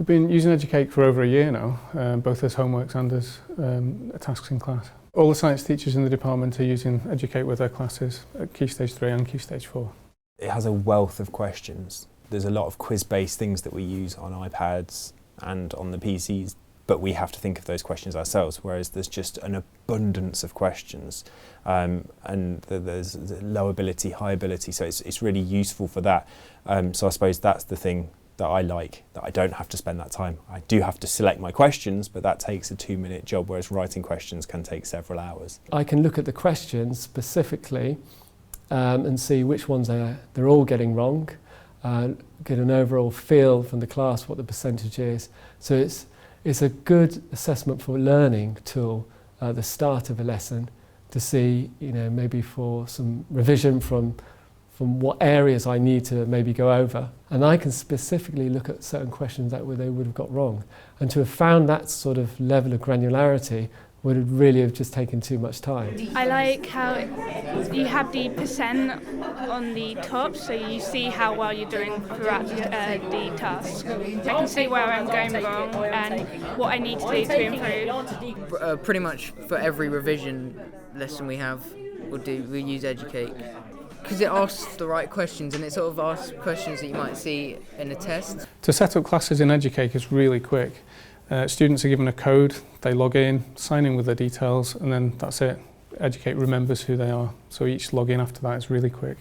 We've been using Educake for over a year now, both as homeworks and as tasks in class. All the science teachers in the department are using Educake with their classes at Key Stage 3 and Key Stage 4. It has a wealth of questions. There's a lot of quiz-based things that we use on iPads and on the PCs, but we have to think of those questions ourselves, whereas there's just an abundance of questions, and there's low ability, high ability, so it's really useful for that. So I suppose that's the thing that I like, that I don't have to spend that time. I do have to select my questions, but that takes a 2-minute job, whereas writing questions can take several hours. I can look at the questions specifically and see which ones they're all getting wrong, get an overall feel from the class what the percentage is. So it's a good assessment for learning tool at the start of a lesson to see, maybe for some revision from what areas I need to maybe go over. And I can specifically look at certain questions that they would have got wrong. And to have found that sort of level of granularity would have really have just taken too much time. I like how you have the percent on the top, so you see how well you're doing throughout the task. I can see where I'm going wrong and what I need to do to improve. Pretty much for every revision lesson we have, we use Educake. Because it asks the right questions, and it sort of asks questions that you might see in a test. To set up classes in Educake is really quick. Students are given a code, they log in, sign in with their details, and then that's it. Educake remembers who they are, so each login after that is really quick.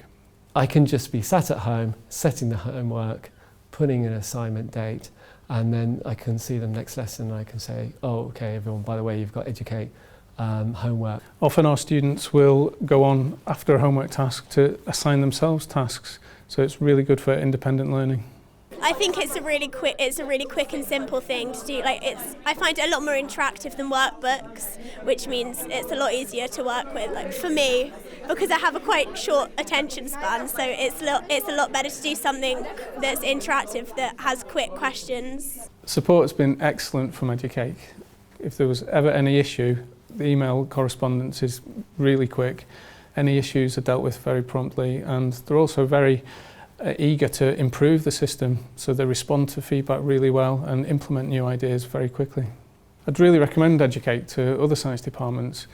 I can just be sat at home, setting the homework, putting an assignment date, and then I can see the next lesson and I can say, oh, okay, everyone, by the way, you've got Educake homework. Often our students will go on after a homework task to assign themselves tasks, so it's really good for independent learning. I think it's a really quick and simple thing to do. I find it a lot more interactive than workbooks, which means it's a lot easier to work with. For me, because I have a quite short attention span, so it's a lot better to do something that's interactive, that has quick questions. Support has been excellent from Educake. If there was ever any issue, the email correspondence is really quick. Any issues are dealt with very promptly, and they're also very eager to improve the system, so they respond to feedback really well and implement new ideas very quickly. I'd really recommend Educake to other science departments.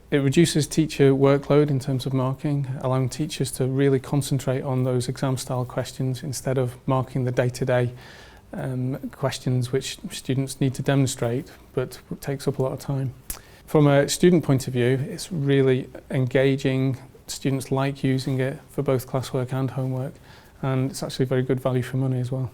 It reduces teacher workload in terms of marking, allowing teachers to really concentrate on those exam-style questions instead of marking the day-to-day questions which students need to demonstrate, but takes up a lot of time. From a student point of view, it's really engaging. Students like using it for both classwork and homework, and it's actually very good value for money as well.